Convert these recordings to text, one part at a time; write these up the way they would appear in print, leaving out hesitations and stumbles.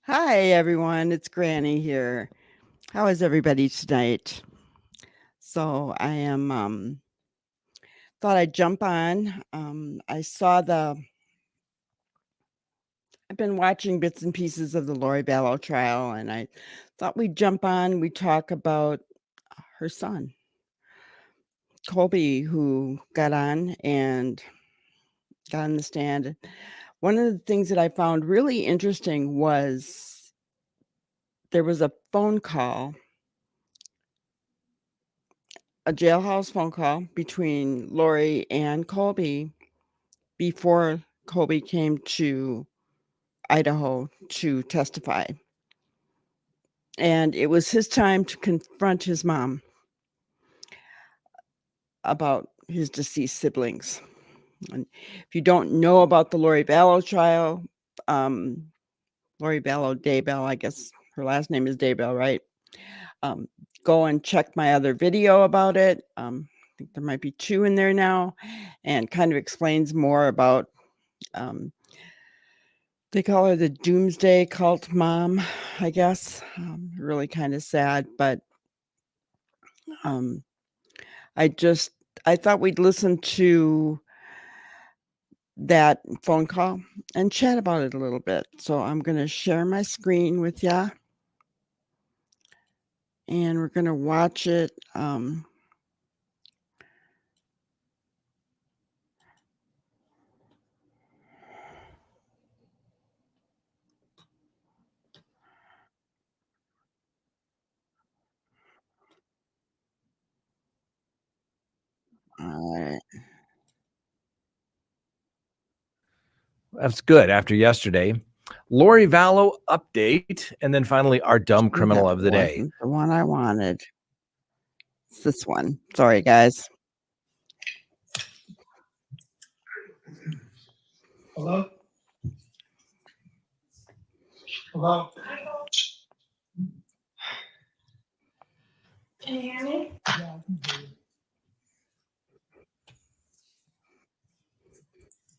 Hi, everyone. It's Granny here. How is everybody tonight? So I am thought I'd jump on. I saw the I've been watching bits and pieces of the Lori Vallow trial, and I thought we'd jump on. We talk about her son, Colby, who got on the stand. One of the things that I found really interesting was there was a phone call, a jailhouse phone call between Lori and Colby before Colby came to Idaho to testify. And it was his time to confront his mom about his deceased siblings. And if you don't know about the Lori Vallow trial, um, Lori Vallow Daybell, I guess her last name is Daybell, right? Um, go and check my other video about it. I think there might be 2 in there now, and kind of explains more about, um, they call her the doomsday cult mom, I guess. Really kinda sad, but, um, I just I thought we'd listen to that phone call and chat about it a little bit. So I'm gonna share my screen with ya, and we're gonna watch it, alright. That's good after yesterday. Lori Vallow update, and then finally our dumb Ooh, that criminal of the day. wasn't the one I wanted. It's this one. Sorry, guys. Hello? Hello? Can you hear me? Yeah, I can hear you.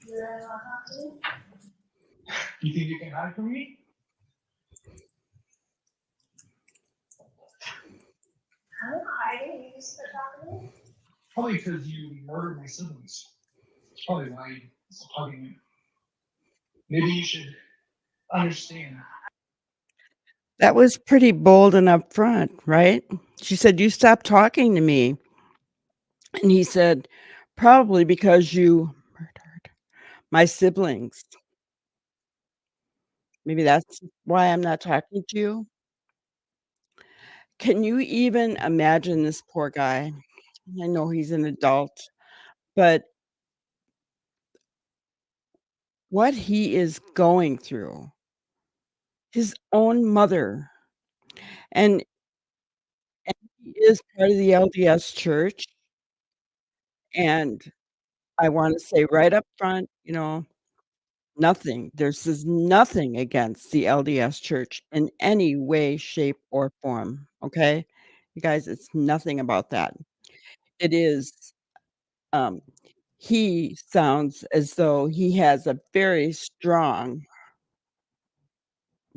You really want to? You think you can hide from me? I'm not hiding. You just quit talking to me. Probably because you murdered my siblings. That's probably why you stopped talking to me. Maybe you should understand. That was pretty bold and upfront, right? She said, "You stopped talking to me." And he said, "Probably because you murdered my siblings. Maybe that's why I'm not talking to you." Can you even imagine this poor guy? I know he's an adult, but what he is going through, his own mother, and and he is part of the LDS church, and I wanna say right up front, nothing. This is nothing against the LDS Church in any way, shape, or form, okay? You guys, it's nothing about that. It is, um, he sounds as though he has a very strong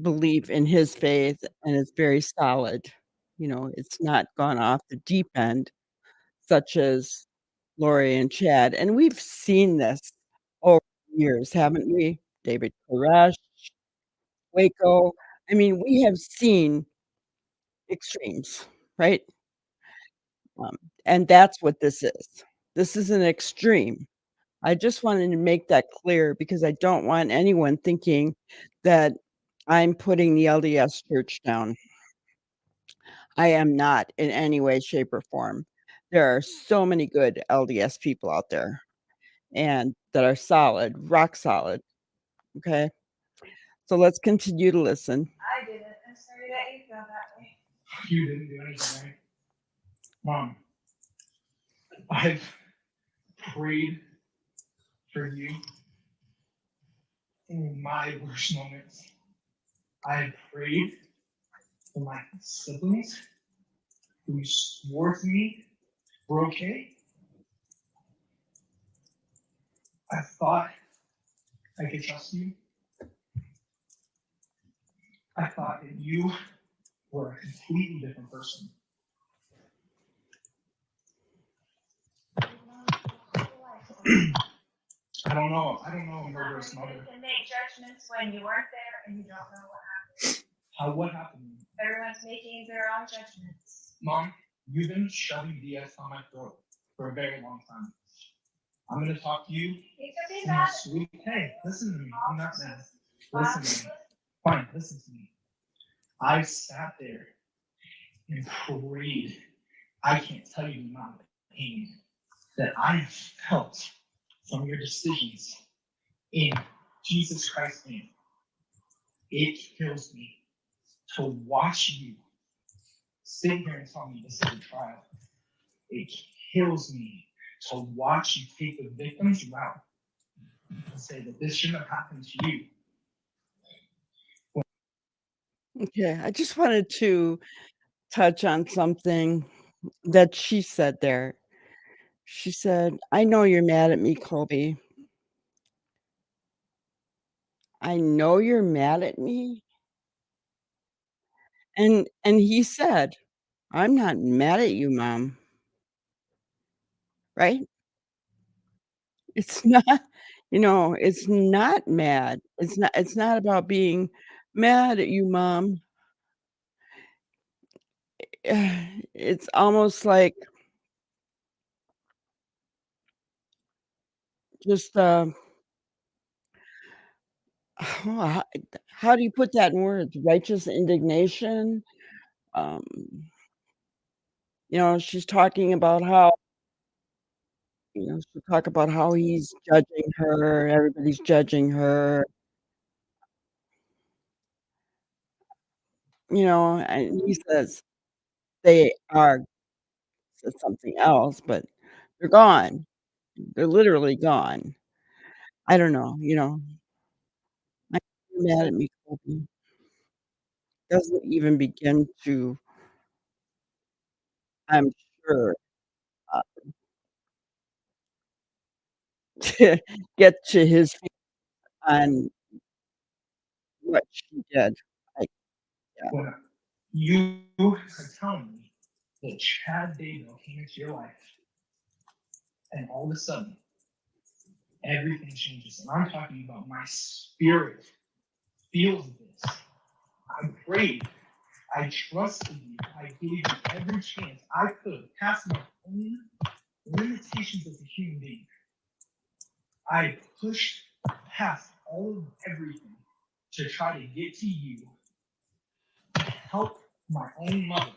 belief in his faith and it's very solid. It's not gone off the deep end such as Lori and Chad, and we've seen this over the years, haven't we? David Koresh, Waco. I mean, we have seen extremes, right? Um, and that's what this is. This is an extreme. I just wanted to make that clear because I don't want anyone thinking that I'm putting the LDS church down. I am not in any way, shape, or form. There are so many good LDS people out there and that are solid, rock solid. Okay. So let's continue to listen. I didn't. I'm sorry that you feel that way. You didn't do anything, right? Mom, I've prayed for you in my worst moments. I prayed for my siblings who swore to me we're okay. I thought I could trust you. I thought that you were a completely different person. I don't know. I don't know a murderous mother. You can make judgments when you weren't there and you don't know what happened. What happened? Everyone's making their own judgments. Mom, you've been shoving BS on my throat for a very long time. I'm gonna talk to you You can be in a mad. sweet. Hey, listen to me. I'm not mad. Listen to me. Fine, listen to me. I sat there and prayed. I can't tell you the amount of pain that I felt from your decisions in Jesus Christ's name. It kills me to watch you sit here and tell me this is a trial. It kills me to watch you take the victim's route and say that this shouldn't have happened to you. Okay, I just wanted to touch on something that she said there. She said, "I know you're mad at me, Colby. I know you're mad at me." And he said, "I'm not mad at you, mom." Right? It's not, it's not mad. It's not about being mad at you, mom. It's almost like just, how how do you put that in words? Righteous indignation? Um, she's talking about how she'll talk about how he's judging her, everybody's judging her, and he says they are said something else, but they're gone. They're literally gone. I don't know, I you're mad at me, Colby. Doesn't even begin to, I'm sure, uh, to get to his feet on what she did. Like, yeah. When you are telling me that Chad Daybell came into your life and all of a sudden everything changes. And I'm talking about my spirit feels this. I prayed. I trusted you. I gave you every chance I could, past my own limitations as a human being. I pushed past all of everything to try to get to you, to help my own mother.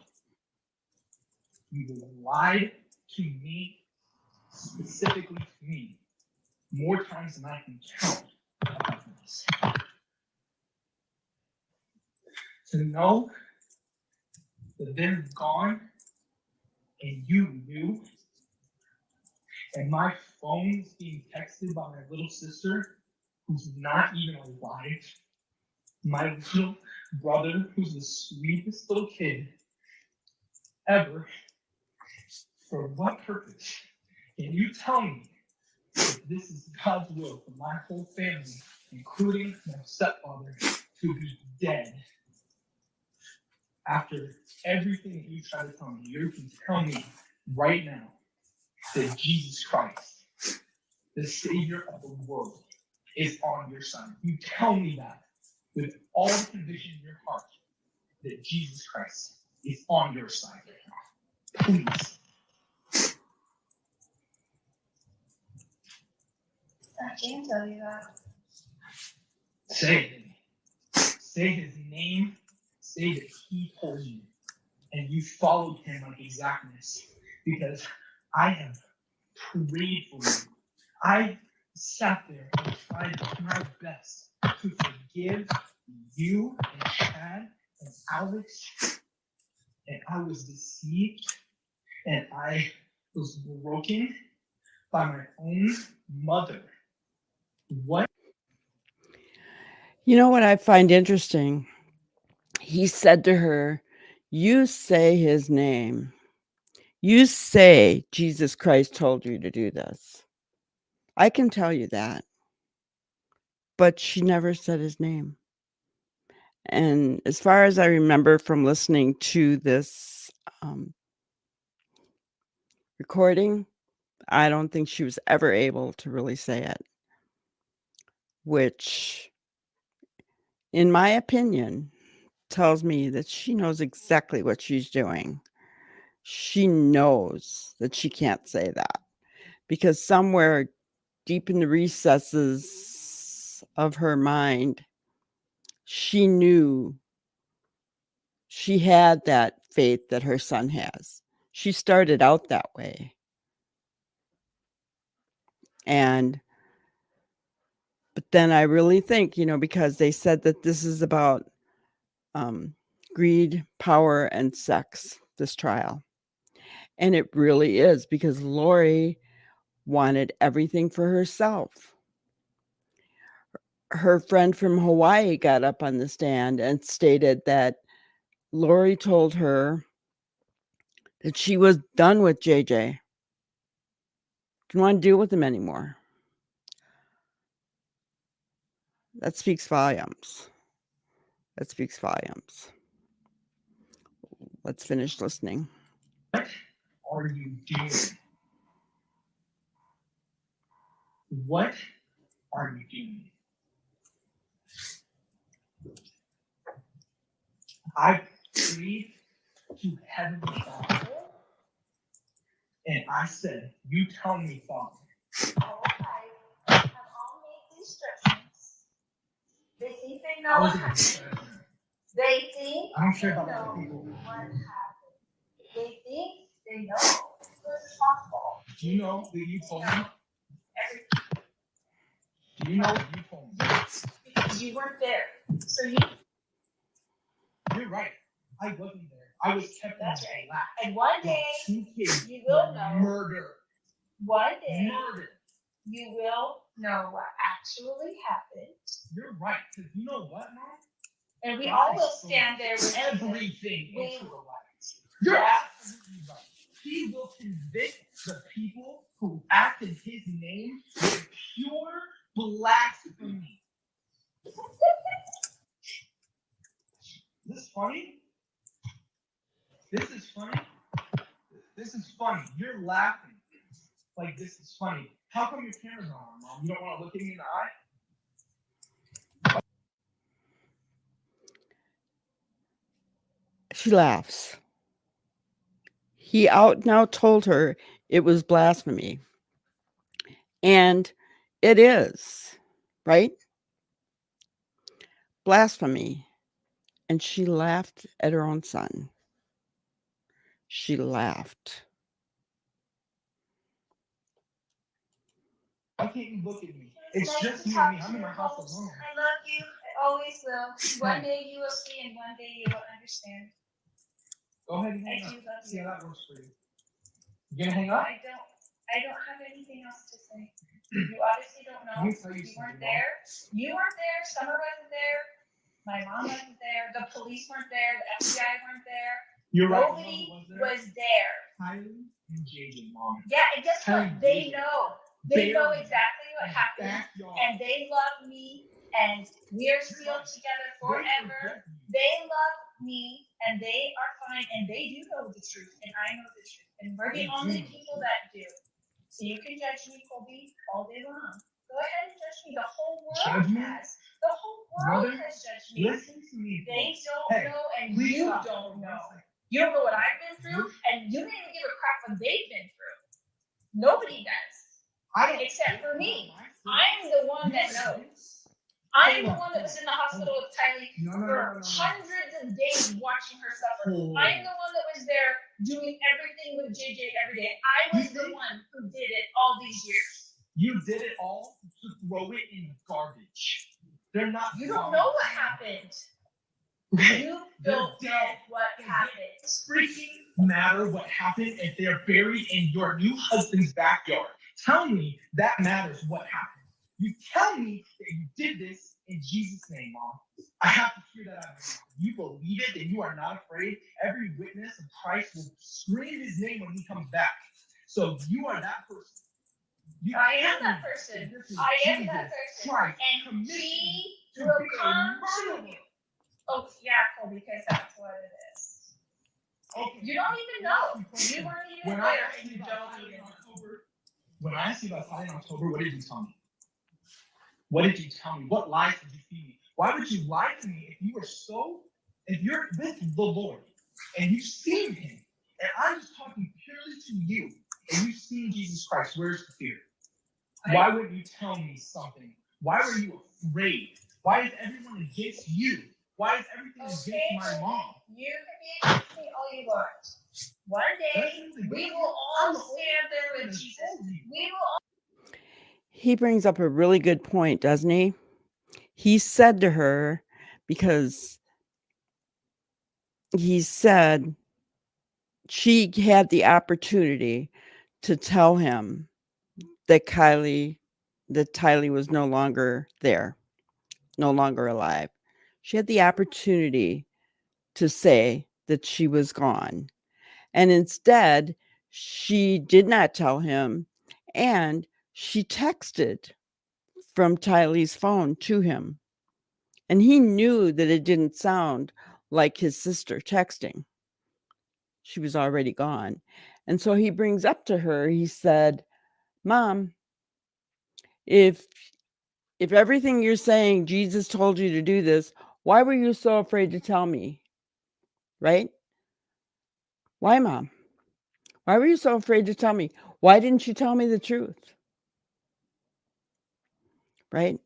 You lied to me, specifically to me, more times than I can count about this. To know that they're gone and you knew, and my phone's being texted by my little sister who's not even alive, my little brother who's the sweetest little kid ever, for what purpose? Can you tell me that this is God's will for my whole family, including my stepfather, to be dead after everything that you try to tell me? You can tell me right now that Jesus Christ, the Savior of the world, is on your side. You tell me that with all the conviction in your heart that Jesus Christ is on your side right now. Please. I can tell you that. Say it. Say his name. Say that he told you. And you followed him like exactness. Because I have prayed for you. I sat there and tried my best to forgive you and Chad and Alex. And I was deceived. And I was broken by my own mother. What? You know what I find interesting? He said to her, "You say his name. You say Jesus Christ told you to do this." I can tell you that, but she never said his name. And as far as I remember from listening to this recording, I don't think she was ever able to really say it, which, in my opinion, tells me that she knows exactly what she's doing. She knows that she can't say that because somewhere deep in the recesses of her mind, she knew she had that faith that her son has. She started out that way. But then I really think, because they said that this is about greed, power, and sex, this trial. And it really is, because Lori wanted everything for herself. Her friend from Hawaii got up on the stand and stated that Lori told her that she was done with JJ. Didn't want to deal with him anymore. That speaks volumes. That speaks volumes. Let's finish listening. What are you doing? What are you doing? I prayed to Heavenly Father, and I said, "You tell me, Father." Oh, I have all made instructions. They think they know what happened. They think I don't care they about know other people. what happened. They think they know who's responsible. Do you know that you told me? Everything. Do you know what you told me? Because you weren't there. So You're right. I wasn't there. I was kept in That's the right. lab. And one day, Two kids you will were know. murdered. One day, Murdered. you will know what actually happened. You're right. Because you know what, Mom? And we all will stand there with everything We- into the light. You're Yeah. absolutely right. He will convict the people who act in his name with pure blasphemy. Is this funny? This is funny? This is funny. You're laughing. Like, this is funny. How come your camera's on, Mom? You don't want to look at me in the eye? She laughs. He out now told her it was blasphemy. And it is, right? Blasphemy. And she laughed at her own son. She laughed. Why can't you look at me? It's nice just to you talk and me. to I'm in you my house both. alone. I love you. I always will. One day you will see, and one day you will understand. Go ahead and hang I up. do love See you. how that works for you. You gonna hang up? I don't have anything else to say. You obviously don't know. Let me tell you You weren't something, there. You weren't there. Summer wasn't there. My mom wasn't there. The police weren't there. The FBI weren't there. You're right. Nobody was there. Kylie and JJ, Mom. Yeah, and guess what? They know. They know Barely. exactly what happened. Backyard. And they love me. And we're still together forever. They love me. And they are fine. And they do know the truth. And I know the truth. And we're the only people that do. So you can judge me, Colby, all day long. Go ahead and judge me. The whole world has. The whole world has judged me. Listen to me. They don't know, and you don't know. You don't know what I've been through, and you don't even give a crap what they've been through. Nobody does. Except for me. I'm the one that knows. I'm the one that was in the hospital with Kylie for hundreds of days watching her suffer. I'm the one that was there doing everything with JJ every day. I was the one who did it all these years. You did it all to throw it in the garbage. They're not. You don't know what happened. You don't know what happened. Freaking matter what happened if they're buried in your new husband's backyard. Tell me that matters what happened. You tell me that you did this in Jesus' name, Mom. I have to hear that out of your mouth. You believe it, that you are not afraid. Every witness of Christ will scream his name when he comes back. So you are that person. I am that person. I am that person. Christ and he will come to you. Oh, yeah, Colby, because that's what it is. Okay. You don't even know. You weren't even When I there, asked and you you about don't Tyler in even. October, when I asked you about Tyler in October, what did you tell me? What did you tell me? What lies did you feed me? Why would you lie to me if you're with the Lord and you've seen him, and I'm just talking purely to you, and you've seen Jesus Christ, where's the fear? Why wouldn't you tell me something? Why were you afraid? Why is everyone against you? Why is everything against my mom? You can be against me all you want. One day, we will all stand there with Jesus. We will. He brings up a really good point, doesn't he? He said to her, because he said she had the opportunity to tell him that Tylee was no longer there, no longer alive. She had the opportunity to say that she was gone. And instead, she did not tell him, and she texted from Tylee's phone to him. And he knew that it didn't sound like his sister texting. She was already gone. And so he brings up to her, he said, Mom, if everything you're saying, Jesus told you to do this, why were you so afraid to tell me? Right? Why, Mom? Why were you so afraid to tell me? Why didn't you tell me the truth? Right?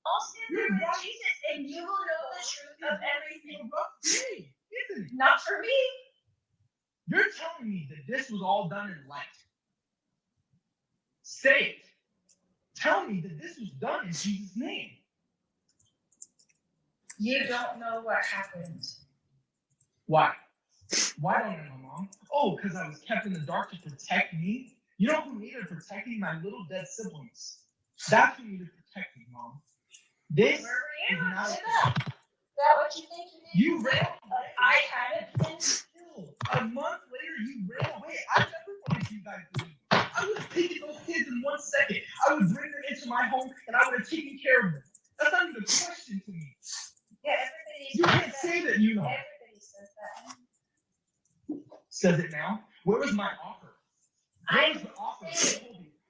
All stand there with Jesus, and you will know the truth of everything. Not for me. You're telling me that this was all done in light. Say it. Tell me that this was done in Jesus' name. You don't know what happened. Why? Why don't I know, Mom? Oh, because I was kept in the dark to protect me? You know who needed protecting? My little dead siblings. That's who needed protecting, Mom. This Where were you? is not Say that. Is that what you think you did? You ran away. I hadn't been. A month later, you ran away. I never wanted you guys to leave. I would have taken those kids in 1 second. I would bring them into my home, and I would have taken care of them. That's not even a question to me. Yeah, everybody You can't say that you know. Everybody says that. Says it now. Where was my offer? Where was the offer?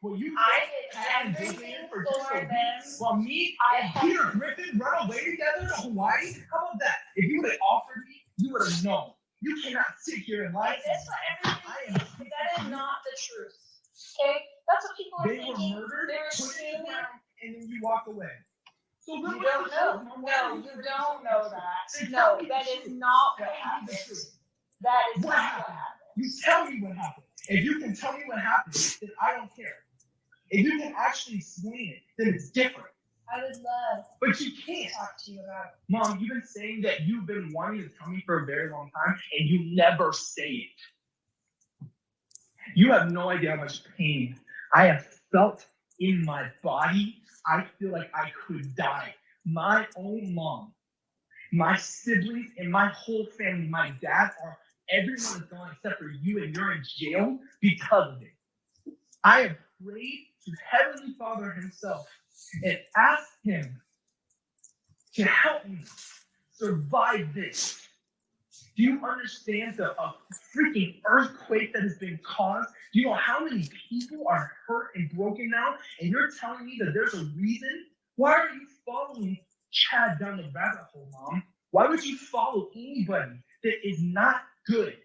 Well, you I had did everything everything for for just a week. them. While me and Peter Griffin run away together to Hawaii? How about that? If you would have offered me, you would have known. You cannot sit here and lie. Is this what everybody thinks? But that is not the truth. Okay? That's what people are They thinking. were murdered, They're put in the assuming. ground, and then you walk away. So You don't know. No, you don't know that. No, that is not what happened. That is not what happened. You tell me what happened. If you can tell me what happened, then I don't care. If you can actually explain it, then it's different. I would love But you can't. to talk to you about it. Mom, you've been saying that you've been wanting to tell me for a very long time, and you never say it. You have no idea how much pain I have felt in my body. I feel like I could die. My own mom, my siblings, and my whole family, my dad, everyone is gone except for you, and you're in jail because of it. I have prayed to Heavenly Father himself and asked him to help me survive this. Do you understand the freaking earthquake that has been caused? Do you know how many people are hurt and broken now? And you're telling me that there's a reason? Why are you following Chad down the rabbit hole, Mom? Why would you follow anybody that is not good?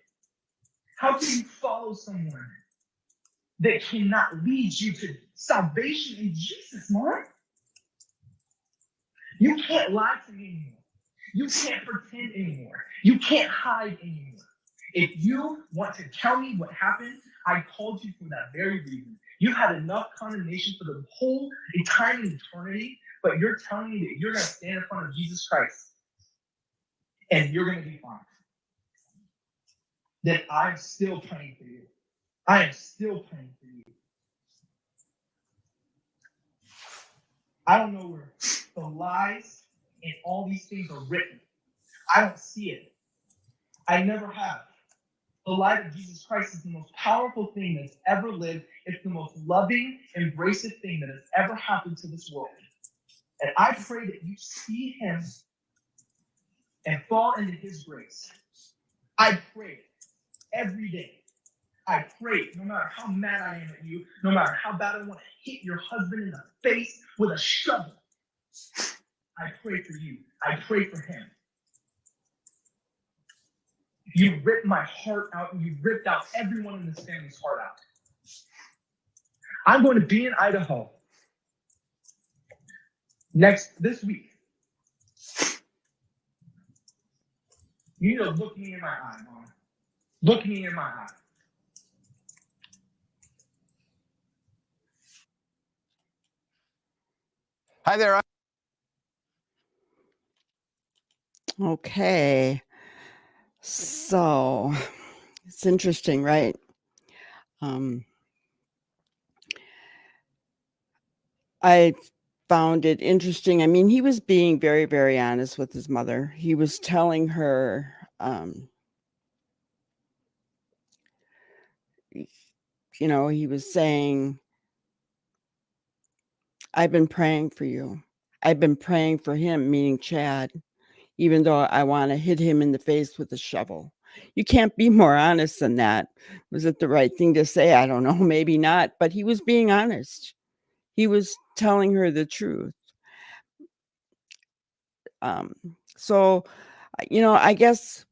How can you follow someone that cannot lead you to salvation in Jesus, Mom? You can't lie to me anymore. You can't pretend anymore. You can't hide anymore. If you want to tell me what happened, I called you for that very reason. You had enough condemnation for the whole time and eternity, but you're telling me that you're going to stand in front of Jesus Christ and you're going to be fine. That I'm still praying for you. I am still praying for you. I don't know where the lies and all these things are written. I don't see it. I never have. The light of Jesus Christ is the most powerful thing that's ever lived. It's the most loving, embracive thing that has ever happened to this world. And I pray that you see him and fall into his grace. I pray every day. I pray, no matter how mad I am at you, no matter how bad I want to hit your husband in the face with a shovel, I pray for you. I pray for him. You ripped my heart out, and you ripped out everyone in this family's heart out. I'm going to be in Idaho this week. You need to look me in my eye, Mom. Look me in my eye. Hi there. Okay. So it's interesting, right? I found it interesting. I mean, he was being very, very honest with his mother. He was telling her, he was saying, I've been praying for you. I've been praying for him, meaning Chad, even though I want to hit him in the face with a shovel. You can't be more honest than that. Was it the right thing to say? I don't know. Maybe not. But he was being honest. He was telling her the truth. So, I guess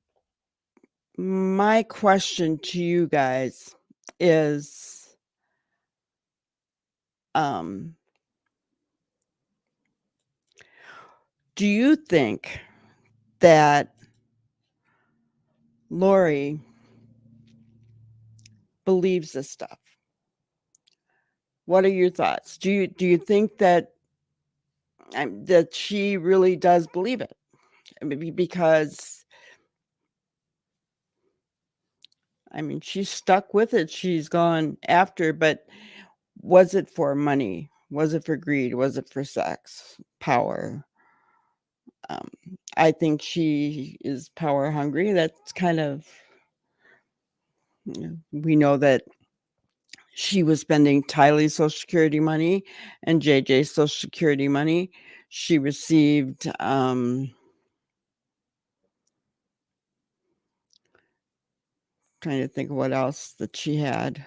my question to you guys is, do you think that Lori believes this stuff? What are your thoughts? Do you think that that she really does believe it? Because she's stuck with it. She's gone after, but was it for money? Was it for greed? Was it for sex, power? I think she is power hungry. That's kind of, we know that she was spending Tylee's Social Security money and JJ's Social Security money. She received, trying to think of what else that she had.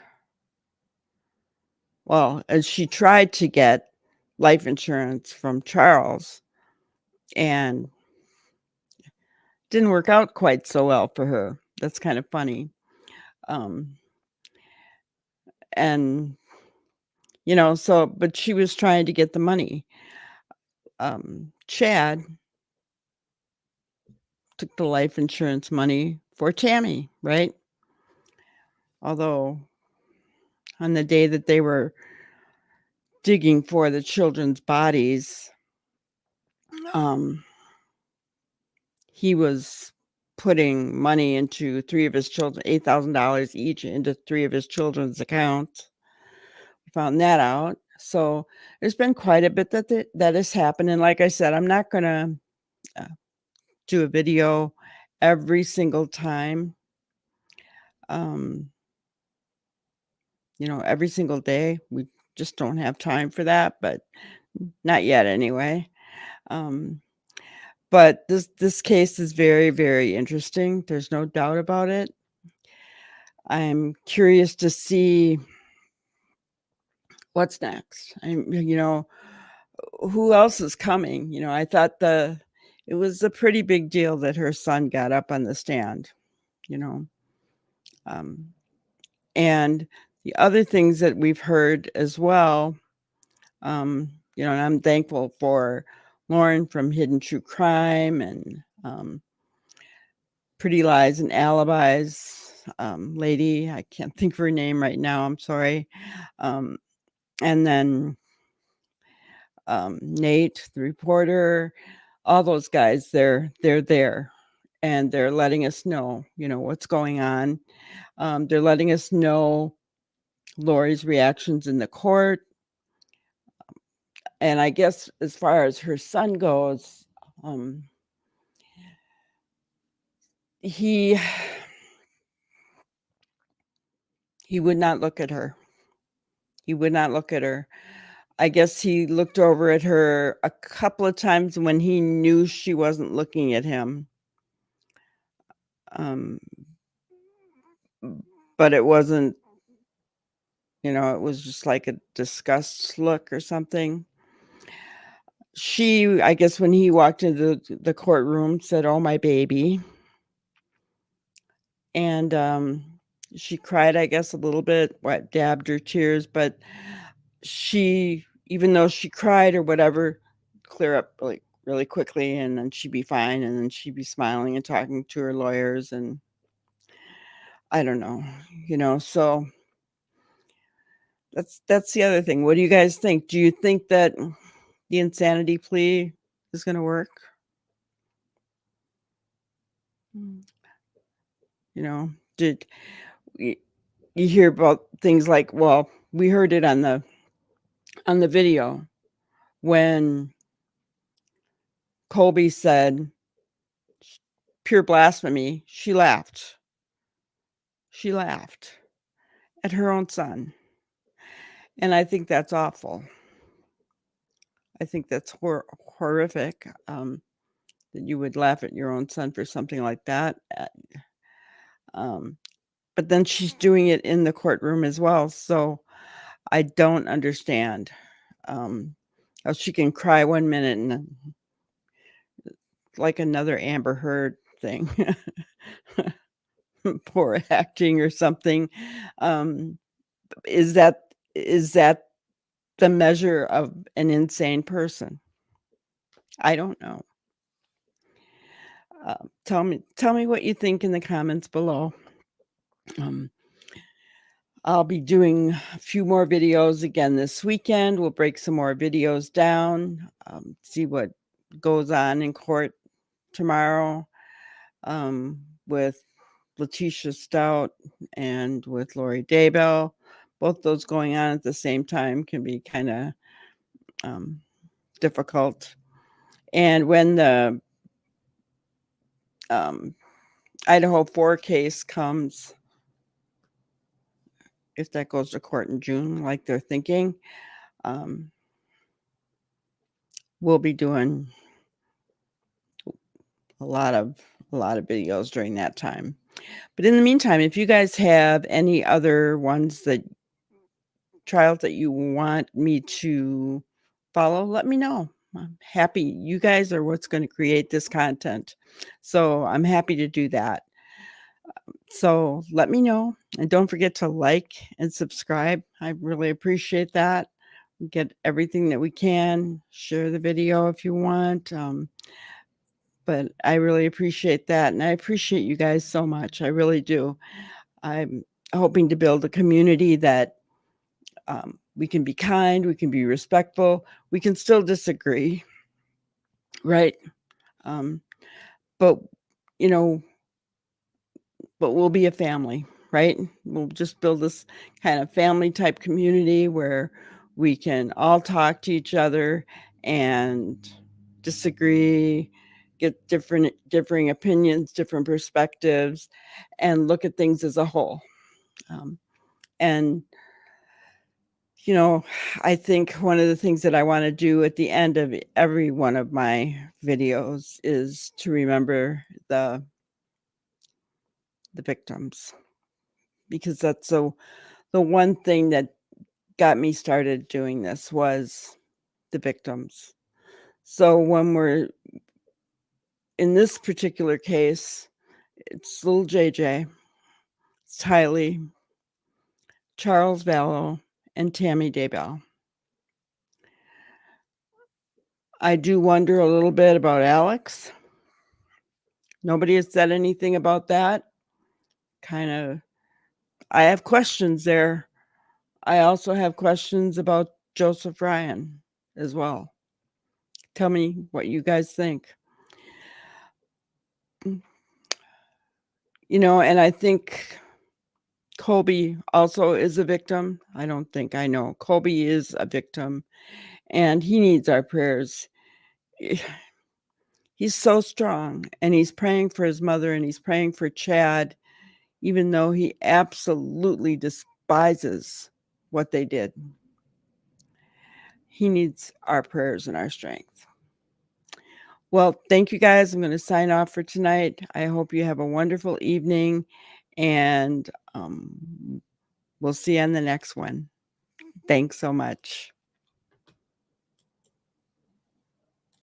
Well, and she tried to get life insurance from Charles, and didn't work out quite so well for her. That's kind of funny. And but she was trying to get the money. Chad took the life insurance money for Tammy, right? Although on the day that they were digging for the children's bodies, he was putting money into three of his children, $8,000 each into three of his children's accounts. We found that out. So there's been quite a bit that has happened. And like I said, I'm not going to do a video every single time. Every single day. We just don't have time for that, but not yet anyway. But this case is very, very interesting. There's no doubt about it. I'm curious to see what's next. Who else is coming? I thought it was a pretty big deal that her son got up on the stand, and the other things that we've heard as well, and I'm thankful for Lauren from Hidden True Crime and Pretty Lies and Alibis lady. I can't think of her name right now. I'm sorry. And then Nate, the reporter, all those guys, they're there, and they're letting us know, what's going on. They're letting us know Lori's reactions in the court. And I guess as far as her son goes, he would not look at her. He would not look at her. I guess he looked over at her a couple of times when he knew she wasn't looking at him. Um, but it wasn't, it was just like a disgust look or something. She, I guess when he walked into the courtroom, said, "Oh, my baby." And, she cried, I guess, a little bit, dabbed her tears, but she, even though she cried or whatever, clear up, like, really quickly, and then she'd be fine, and then she'd be smiling and talking to her lawyers, and I don't know, so that's the other thing. What do you guys think? Do you think that the insanity plea is gonna work? Mm. Did you hear about things like, well, we heard it on the video when Colby said pure blasphemy. She laughed. She laughed at her own son. And I think that's awful. I think that's horrific, that you would laugh at your own son for something like that. Um, but then she's doing it in the courtroom as well. So I don't understand. How she can cry one minute and then, like another Amber Heard thing, poor acting or something. Um, is that the measure of an insane person? I don't know. Tell me what you think in the comments below. Um, I'll be doing a few more videos again this weekend. We'll break some more videos down, see what goes on in court tomorrow, with Letitia Stout and with Lori Daybell. Both those going on at the same time can be kind of difficult. And when the Idaho 4 case comes, if that goes to court in June, like they're thinking, we'll be doing a lot of videos during that time. But in the meantime, if you guys have any other trials that you want me to follow, let me know. I'm happy. You guys are what's going to create this content. So I'm happy to do that. So let me know. And don't forget to like and subscribe. I really appreciate that. Get everything that we can. Share the video if you want. But I really appreciate that. And I appreciate you guys so much. I really do. I'm hoping to build a community that we can be kind, we can be respectful, we can still disagree, right? But, you know, but we'll be a family, right? We'll just build this kind of family type community where we can all talk to each other and disagree, get differing opinions, different perspectives, and look at things as a whole. And I think one of the things that I want to do at the end of every one of my videos is to remember the victims, because that's the one thing that got me started doing this was the victims. So when we're in this particular case, it's little JJ, it's Tylee, Charles Vallow, and Tammy Daybell. I do wonder a little bit about Alex. Nobody has said anything about that. I have questions there. I also have questions about Joseph Ryan as well. Tell me what you guys think. And I think Colby also is a victim. I know Colby is a victim, and he needs our prayers. He's so strong, and he's praying for his mother, and he's praying for Chad, even though he absolutely despises what they did. He needs our prayers and our strength. Well, thank you guys. I'm gonna sign off for tonight. I hope you have a wonderful evening, and we'll see you on the next one. Thanks so much.